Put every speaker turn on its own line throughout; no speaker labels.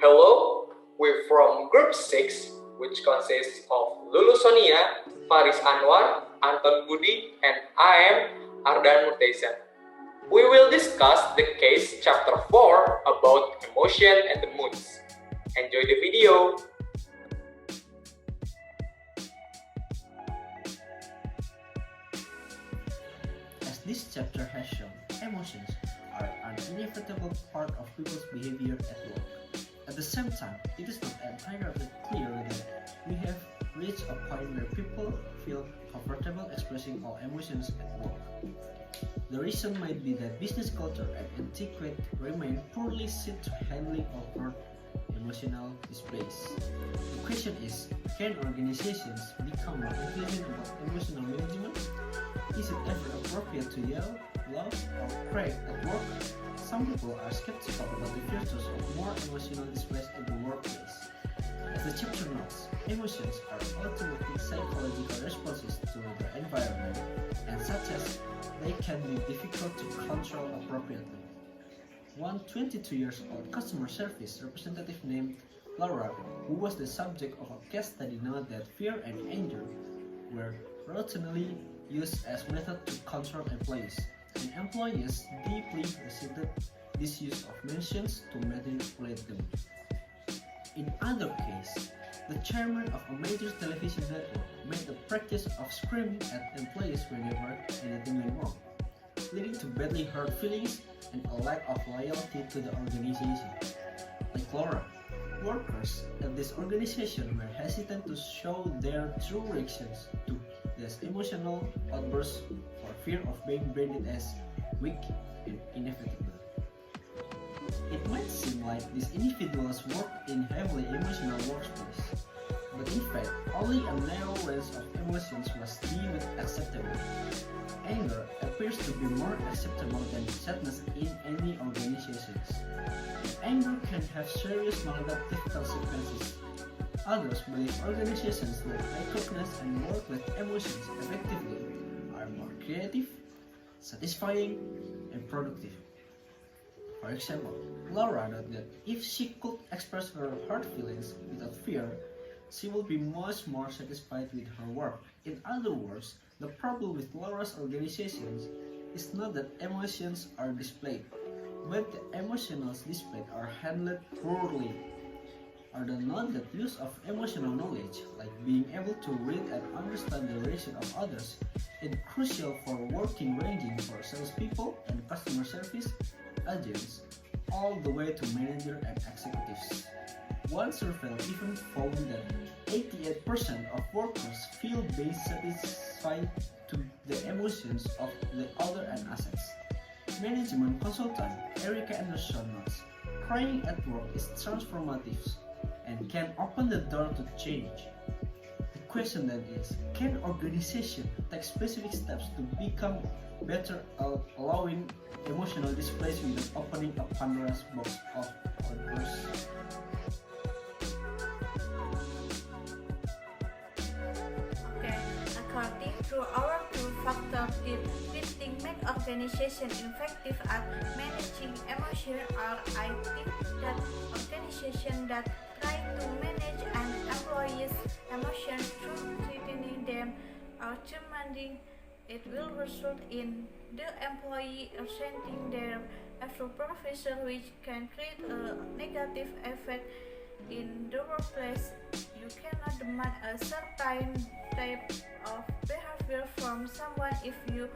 Hello, we're from Group 6, which consists of Lulu Sonia, Faris Anwar, Anton Budi, and I am Ardhan Murtezza. We will discuss the case chapter 4 about emotion and the moods. Enjoy the video!
As this chapter has shown, emotions are an inevitable part of people's behavior at work. At the same time, it is not entirely clear that we have reached a point where people feel comfortable expressing all emotions at work. The reason might be that business culture and etiquette remain poorly suited to handling awkward emotional displays. The question is, can organizations become more intelligent about emotional management? Is it ever appropriate to yell, laugh, or cry at work? Some people are skeptical about the virtues of more emotional displays in the workplace. As the chapter notes, emotions are ultimately psychological responses to the environment, and such as they can be difficult to control appropriately. One 22-year-old customer service representative named Laura, who was the subject of a case study, noted that fear and anger were routinely used as method to control employees, and employees deeply resented this use of emotions to manipulate them. In other case, the chairman of a major television network made a practice of screaming at employees whenever anything went wrong, leading to badly hurt feelings and a lack of loyalty to the organization. Like Laura, workers at this organization were hesitant to show their true reactions to these emotional outbursts for fear of being branded as weak and ineffective. It might seem like these individuals work in heavily emotional workplace, but in fact, only a narrow range of emotions was deemed acceptable. Anger appears to be more acceptable than sadness in any organizations. Anger can have serious maladaptive consequences. Others believe organizations that recognize and work with emotions effectively are more creative, satisfying, and productive. For example, Laura noted that if she could express her hard feelings without fear, she would be much more satisfied with her work. In other words, the problem with Laura's organizations is not that emotions are displayed, but the emotions displayed are handled poorly. Ardhan noted that use of emotional knowledge, like being able to read and understand the reaction of others, is crucial for working ranging for salespeople and customer service agents, all the way to managers and executives. One survey even found that 88% of workers feel being satisfied to the emotions of the other and assets. Management consultant Erica Anderson notes, crying at work is transformative and can open the door to change. The question then is, can organizations take specific steps to become better at allowing emotional displays without opening a Pandora's box of outbursts?
According to our two-factor testing make organization effective at managing emotion, or I think that organization that try to manage an employee's emotion through treating them or demanding it will result in the employee resenting their supervisor, which can create a negative effect in the workplace. You cannot demand a certain type of behavior from someone if you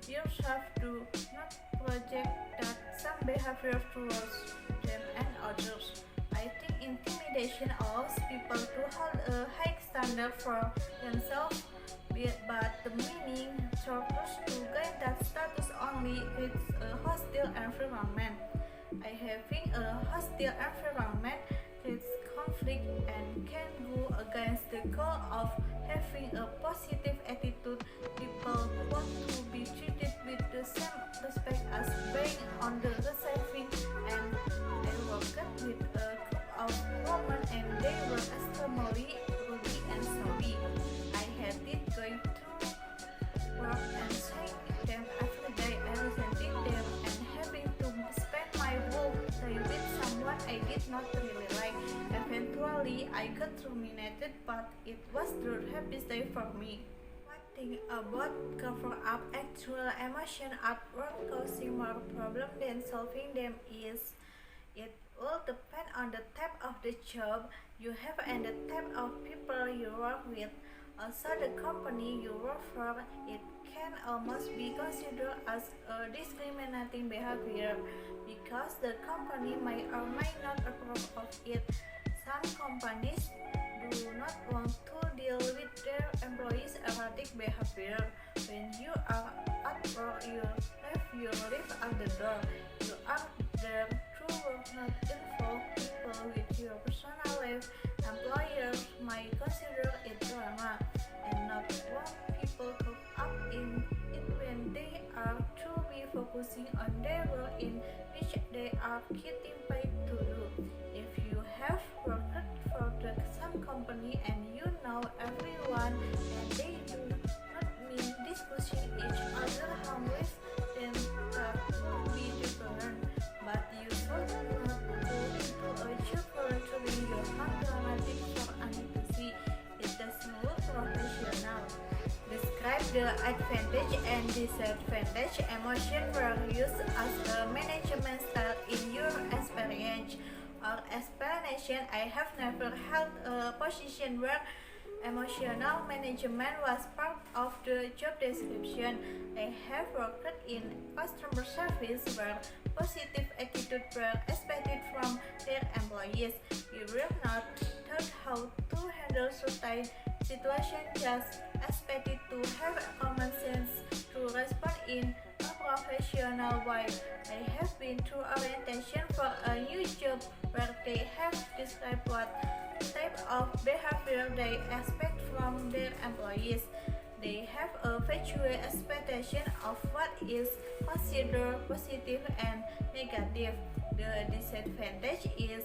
yourself do not project that some behavior towards them and others. I think intimidation allows people to hold a high standard for themselves, but the meaning purpose to gain that status only with a hostile environment. Having a hostile environment creates conflict and can go against the goal of having a positive attitude. People want to be treated with the same respect as being on the receiving end. I worked with a group of women and they were extremely rude and sorry. I hated going to work and seeing them every day. I resented them and having to spend my whole day with someone I did not really like. but it was the happiest day for me. One thing about cover up actual emotion at work causing more problems than solving them is it will depend on the type of the job you have and the type of people you work with. Also, the company you work for, it can almost be considered as a discriminating behavior because the company may or may not approve of it. Some companies do not want to deal with their employees' erratic behavior. When you are at work, you leave at the door. You are there to work, not involve people with your personal life. Employers may consider it drama and not want people caught up in it when they are to be focusing on their work in which they are getting paid to do. If you have worked for some company and you know everyone and they do not mean discussing each other harmless, then that would be different. But you should not go into a job volunteering your heart dramatic for anxiety. It doesn't look professional. Describe the advantage and disadvantage emotion were used as a management style in your experience or explanation. I have never held a position where emotional management was part of the job description. I have worked in customer service where positive attitude were expected from their employees. We were not taught how to handle certain situations, just expected to have common sense to respond in a professional way. I have been through orientation for a new job where they have described what type of behavior they expect from their employees. They have a visual expectation of what is considered positive and negative. The disadvantage is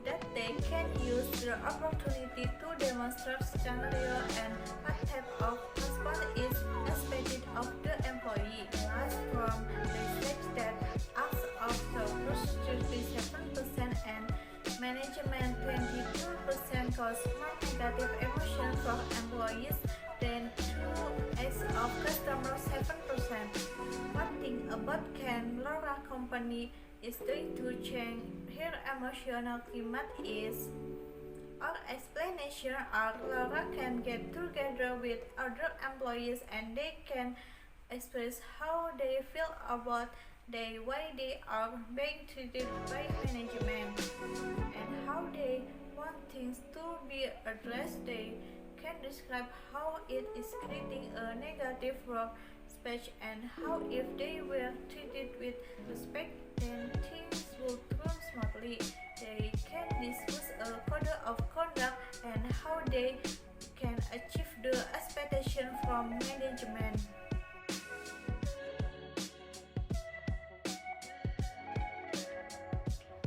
that they can use the opportunity to demonstrate scenario and what type of response is expected of the employee. Last from research that acts of workers 37% and management 22% cause more negative emotion for employees than 2x of customers 7%. One thing about can Laura company is doing to change her emotional climate is our explanation are Laura can get together with other employees and they can express how they feel about the way they are being treated by management and how they want things to be addressed. They can describe how it is creating a negative work space and how if they were treated with respect then things would run smoothly. They can discuss a code of conduct and how they can achieve the expectation from management.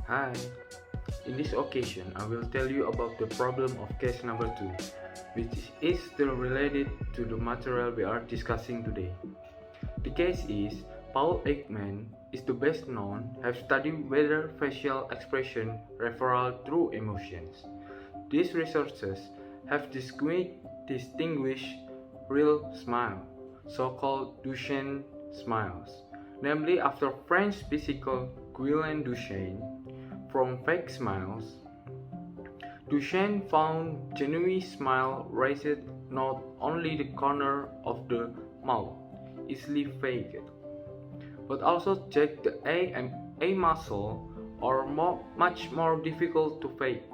Hi, in this occasion I will tell you about the problem of case number 2, which is still related to the material we are discussing today. The case is Paul Ekman is the best known have studied whether facial expression referral through emotions. These researchers have distinguished real smile, so-called Duchenne smiles, namely after French physical Guillain Duchenne, from fake smiles. Duchenne found genuine smile raised not only the corner of the mouth, easily faked, but also checked the A muscle, or much more difficult to fake.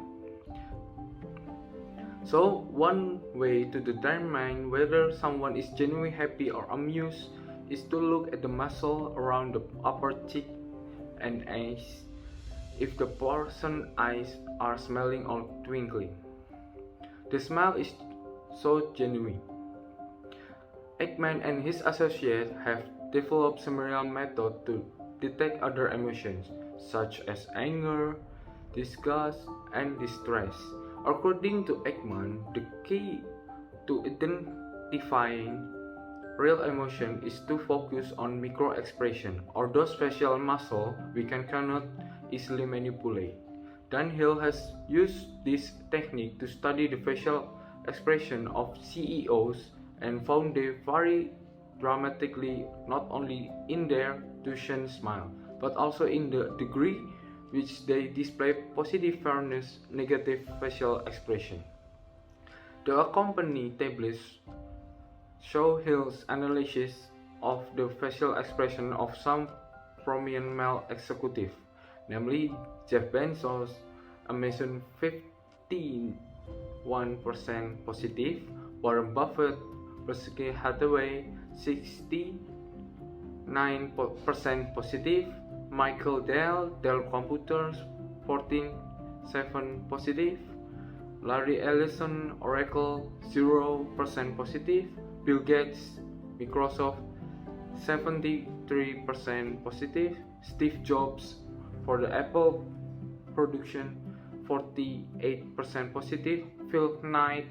So one way to determine whether someone is genuinely happy or amused is to look at the muscle around the upper cheek and eyes if the person's eyes are smiling or twinkling. The smile is so genuine. Ekman and his associates have developed similar methods to detect other emotions, such as anger, disgust, and distress. According to Ekman, the key to identifying real emotion is to focus on micro-expression, or those facial muscles we cannot easily manipulate. Dunhill has used this technique to study the facial expression of CEOs and found they vary dramatically not only in their tuition smile, but also in the degree which they display positive fairness, negative facial expression. The accompanying tables show Hill's analysis of the facial expression of some prominent male executives, namely Jeff Bezos, Amazon 51% positive, Warren Buffett, Berkshire Hathaway 69% positive, Michael Dell Computers 14.7 positive, Larry Ellison Oracle 0% positive, Bill Gates Microsoft 73% positive, Steve Jobs for the Apple production 48% positive, Phil Knight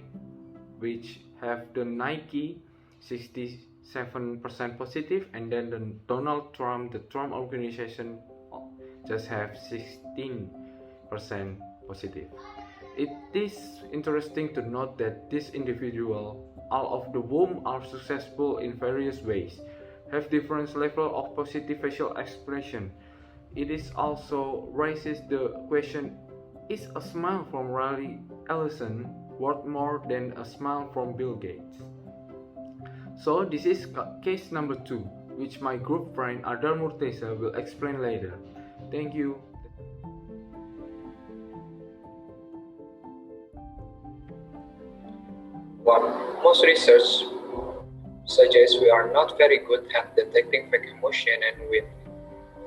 which have the Nike 67% positive, and then the Donald Trump, the Trump organization just have 16% positive. It is interesting to note that this individual, all of the whom are successful in various ways, have different level of positive facial expression. It is also raises the question, is a smile from Larry Ellison worth more than a smile from Bill Gates? So this is case number 2, which my group friend Ardhan Murtezza will explain later. Thank you.
Most research suggests we are not very good at detecting fake emotion, and we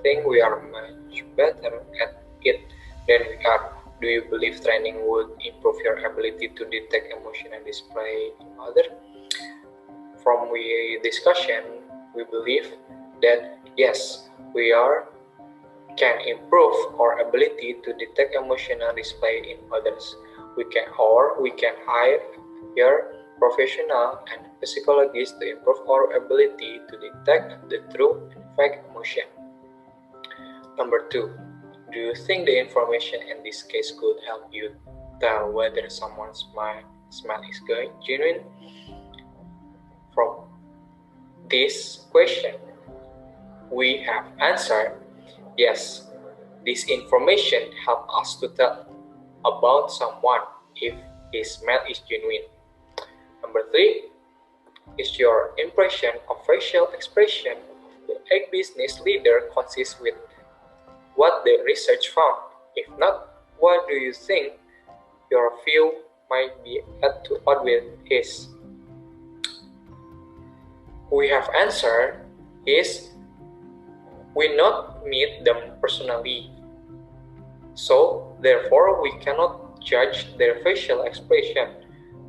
think we are much better at it than we are. Do you believe training would improve your ability to detect emotion and display in others? From our discussion, we believe that yes, can improve our ability to detect emotion and display in others. We can hire professional and psychologists to improve our ability to detect the true and fake emotion. Number 2, do you think the information in this case could help you tell whether someone's smile is genuine? From this question, we have answered yes. This information helps us to tell about someone if his smile is genuine. Number 3, is your impression of facial expression of a business leader consist with what the research found? If not, what do you think your view might be at odd with his? We have answered is we not meet them personally, so therefore we cannot judge their facial expression.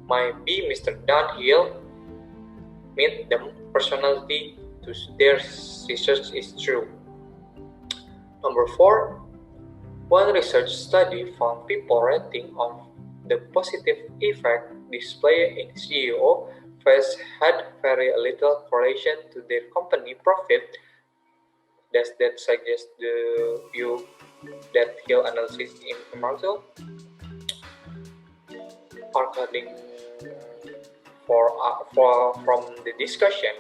Maybe Mr. Dunhill meet them personally to their research is true. Number 4, one research study found people rating on the positive effect displayed in CEO face had very little correlation to their company profit. Does that suggest the view that Hill analysis in commercial? According from the discussion,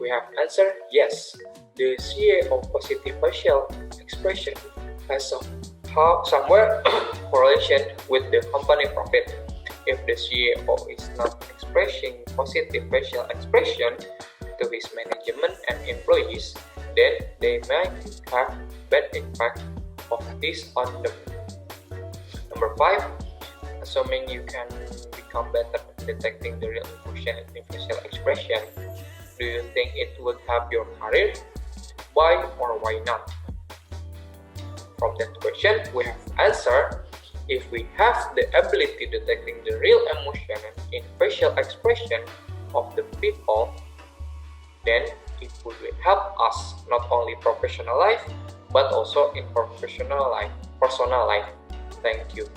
we have answered yes. The CEO positive facial expression has somewhere correlation with the company profit. If the CEO is not expressing positive facial expression to his management and employees, then they might have bad impact of this on them. Number 5, assuming you can become better at detecting the real emotion in facial expression, do you think it would help your career? Why or why not? From that question, we have answered if we have the ability detecting the real emotion in facial expression of the people, then it would help us not only professional life but also in personal life. Thank you.